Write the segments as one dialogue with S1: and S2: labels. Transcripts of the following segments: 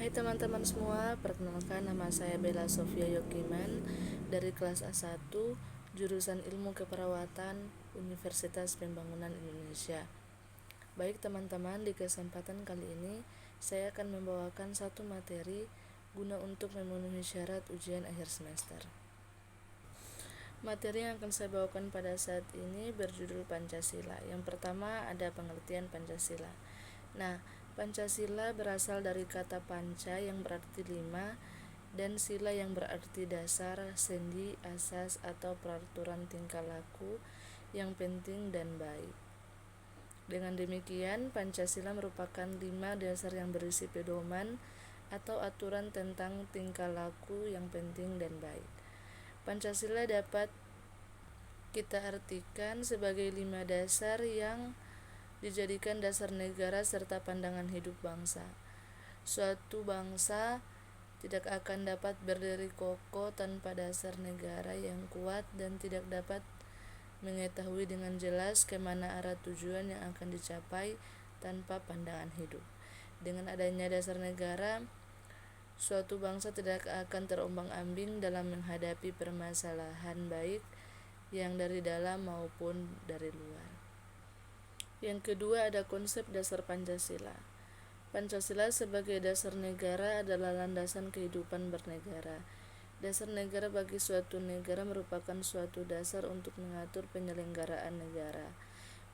S1: Hai teman-teman semua, perkenalkan nama saya Bella Sofia Yokiman dari kelas A1 jurusan Ilmu Keperawatan Universitas Pembangunan Indonesia. Baik teman-teman, di kesempatan kali ini saya akan membawakan satu materi guna untuk memenuhi syarat ujian akhir semester. Materi yang akan saya bawakan pada saat ini berjudul Pancasila. Yang pertama ada pengertian Pancasila. Nah, Pancasila berasal dari kata panca yang berarti lima dan sila yang berarti dasar, sendi, asas atau peraturan tingkah laku yang penting dan baik. Dengan demikian, Pancasila merupakan 5 dasar yang berisi pedoman atau aturan tentang tingkah laku yang penting dan baik. Pancasila dapat kita artikan sebagai 5 dasar yang dijadikan dasar negara serta pandangan hidup bangsa. Suatu bangsa tidak akan dapat berdiri kokoh tanpa dasar negara yang kuat dan tidak dapat mengetahui dengan jelas kemana arah tujuan yang akan dicapai tanpa pandangan hidup. Dengan adanya dasar negara, suatu bangsa tidak akan terombang-ambing dalam menghadapi permasalahan baik yang dari dalam maupun dari luar. Yang kedua ada konsep dasar Pancasila. Pancasila sebagai dasar negara adalah landasan kehidupan bernegara. Dasar negara bagi suatu negara merupakan suatu dasar untuk mengatur penyelenggaraan negara.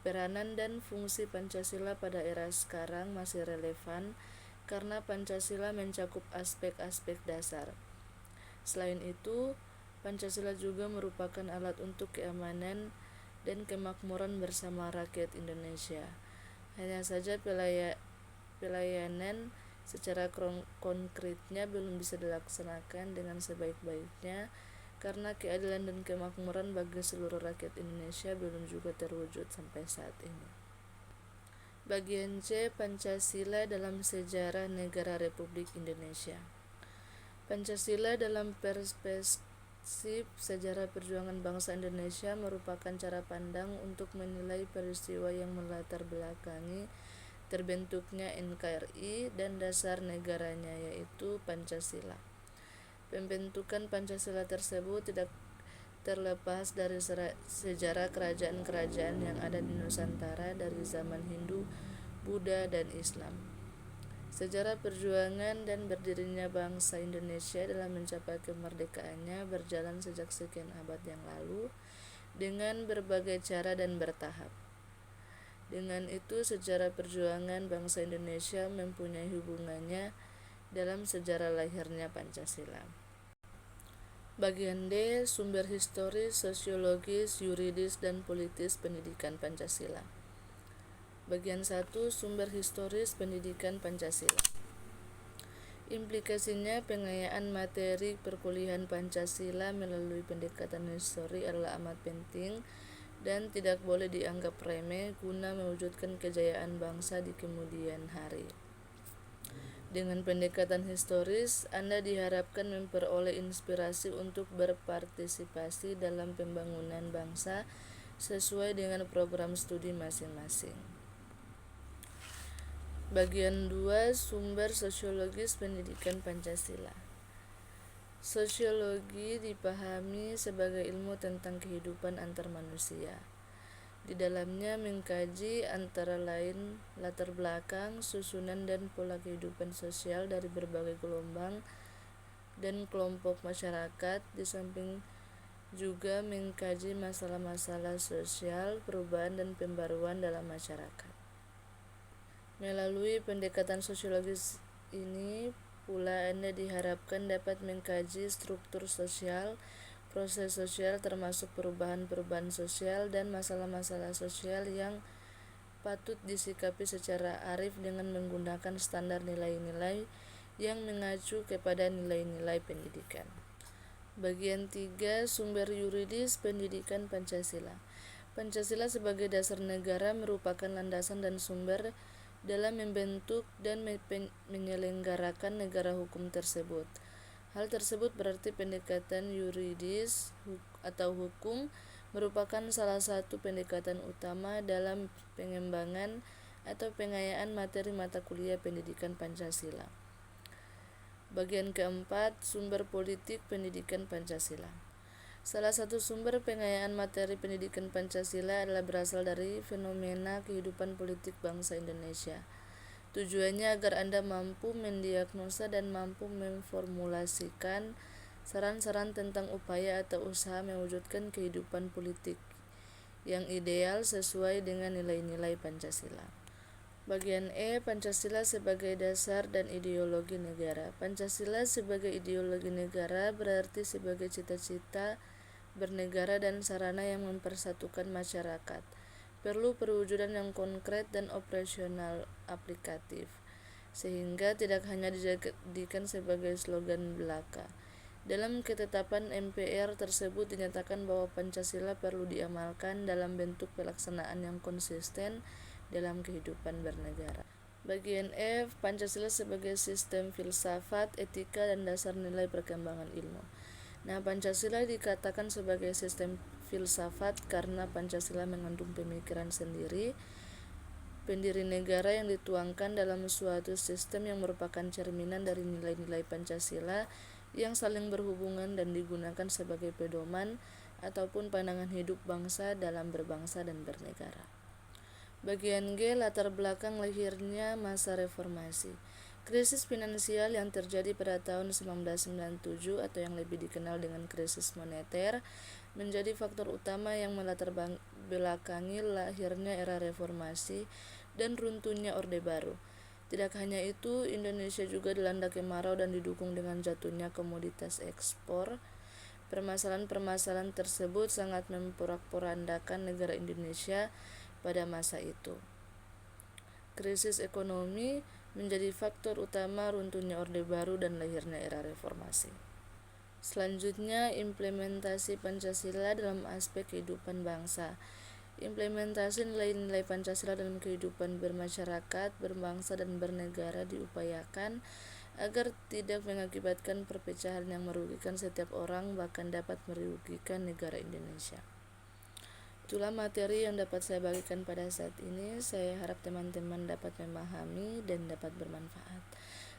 S1: Peranan dan fungsi Pancasila pada era sekarang masih relevan karena Pancasila mencakup aspek-aspek dasar. Selain itu, Pancasila juga merupakan alat untuk keamanan dan kemakmuran bersama rakyat Indonesia. Hanya saja pelayanan secara konkretnya belum bisa dilaksanakan dengan sebaik-baiknya karena keadilan dan kemakmuran bagi seluruh rakyat Indonesia belum juga terwujud sampai saat ini. Bagian C, Pancasila dalam sejarah negara Republik Indonesia. Pancasila dalam perspektif sejarah perjuangan bangsa Indonesia merupakan cara pandang untuk menilai peristiwa yang melatar belakangi terbentuknya NKRI dan dasar negaranya, yaitu Pancasila. Pembentukan Pancasila tersebut tidak terlepas dari sejarah kerajaan-kerajaan yang ada di Nusantara dari zaman Hindu, Buddha, dan Islam. Sejarah perjuangan dan berdirinya bangsa Indonesia dalam mencapai kemerdekaannya berjalan sejak sekian abad yang lalu dengan berbagai cara dan bertahap. Dengan itu, sejarah perjuangan bangsa Indonesia mempunyai hubungannya dalam sejarah lahirnya Pancasila. Bagian D, sumber historis, sosiologis, yuridis, dan politis pendidikan Pancasila. Bagian 1, sumber historis pendidikan Pancasila. Implikasinya, pengayaan materi perkuliahan Pancasila melalui pendekatan histori adalah amat penting dan tidak boleh dianggap remeh guna mewujudkan kejayaan bangsa di kemudian hari. Dengan pendekatan historis, Anda diharapkan memperoleh inspirasi untuk berpartisipasi dalam pembangunan bangsa sesuai dengan program studi masing-masing. Bagian 2, sumber sosiologis pendidikan Pancasila. Sosiologi dipahami sebagai ilmu tentang kehidupan antar manusia. Di dalamnya mengkaji antara lain latar belakang, susunan dan pola kehidupan sosial dari berbagai gelombang dan kelompok masyarakat, di samping juga mengkaji masalah-masalah sosial, perubahan dan pembaruan dalam masyarakat. Melalui pendekatan sosiologis ini pula Anda diharapkan dapat mengkaji struktur sosial, proses sosial termasuk perubahan-perubahan sosial dan masalah-masalah sosial yang patut disikapi secara arif dengan menggunakan standar nilai-nilai yang mengacu kepada nilai-nilai pendidikan. Bagian 3, sumber yuridis pendidikan Pancasila. Pancasila sebagai dasar negara merupakan landasan dan sumber dalam membentuk dan menyelenggarakan negara hukum tersebut. Hal tersebut berarti pendekatan yuridis atau hukum merupakan salah satu pendekatan utama dalam pengembangan atau pengayaan materi mata kuliah pendidikan Pancasila. Bagian keempat, sumber politik pendidikan Pancasila. Salah satu sumber pengayaan materi pendidikan Pancasila adalah berasal dari fenomena kehidupan politik bangsa Indonesia. Tujuannya agar Anda mampu mendiagnosa dan mampu memformulasikan saran-saran tentang upaya atau usaha mewujudkan kehidupan politik yang ideal sesuai dengan nilai-nilai Pancasila. Bagian E, Pancasila sebagai dasar dan ideologi negara. Pancasila sebagai ideologi negara berarti sebagai cita-cita bernegara dan sarana yang mempersatukan masyarakat. Perlu perwujudan yang konkret dan operasional aplikatif, sehingga tidak hanya dijadikan sebagai slogan belaka. Dalam ketetapan MPR tersebut dinyatakan bahwa Pancasila perlu diamalkan dalam bentuk pelaksanaan yang konsisten dalam kehidupan bernegara. Bagian F, Pancasila sebagai sistem filsafat, etika, dan dasar nilai perkembangan ilmu. Nah, Pancasila dikatakan sebagai sistem filsafat karena Pancasila mengandung pemikiran sendiri, pendiri negara yang dituangkan dalam suatu sistem yang merupakan cerminan dari nilai-nilai Pancasila yang saling berhubungan dan digunakan sebagai pedoman ataupun pandangan hidup bangsa dalam berbangsa dan bernegara. Bagian G, latar belakang lahirnya masa reformasi. Krisis finansial yang terjadi pada tahun 1997 atau yang lebih dikenal dengan krisis moneter menjadi faktor utama yang melatar belakangi lahirnya era reformasi dan runtuhnya Orde Baru. Tidak hanya itu, Indonesia juga dilanda kemarau dan didukung dengan jatuhnya komoditas ekspor. Permasalahan-permasalahan tersebut sangat memporak-porandakan negara Indonesia pada masa itu. Krisis ekonomi menjadi faktor utama runtuhnya Orde Baru dan lahirnya era reformasi. Selanjutnya, implementasi Pancasila dalam aspek kehidupan bangsa. Implementasi nilai-nilai Pancasila dalam kehidupan bermasyarakat, berbangsa, dan bernegara diupayakan agar tidak mengakibatkan perpecahan yang merugikan setiap orang, bahkan dapat merugikan negara Indonesia. Itulah materi yang dapat saya bagikan pada saat ini. Saya harap teman-teman dapat memahami dan dapat bermanfaat.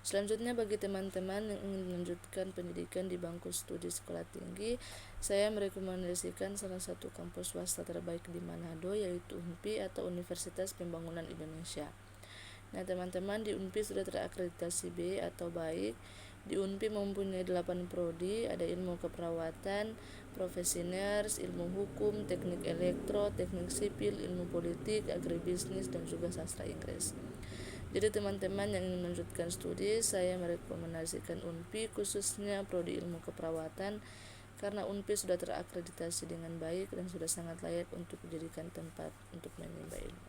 S1: Selanjutnya, bagi teman-teman yang ingin melanjutkan pendidikan di bangku studi sekolah tinggi, saya merekomendasikan salah satu kampus swasta terbaik di Manado, yaitu UNPI atau Universitas Pembangunan Indonesia. Nah, teman-teman, di UNPI sudah terakreditasi B atau baik. Di UNPI mempunyai 8 prodi, ada ilmu keperawatan, profesi nurse, ilmu hukum, teknik elektro, teknik sipil, ilmu politik, agribisnis, dan juga sastra Inggris. Jadi teman-teman yang ingin melanjutkan studi, saya merekomendasikan UNPI, khususnya prodi ilmu keperawatan, karena UNPI sudah terakreditasi dengan baik dan sudah sangat layak untuk dijadikan tempat untuk menimba ilmu.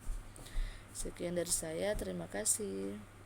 S1: Sekian dari saya, terima kasih.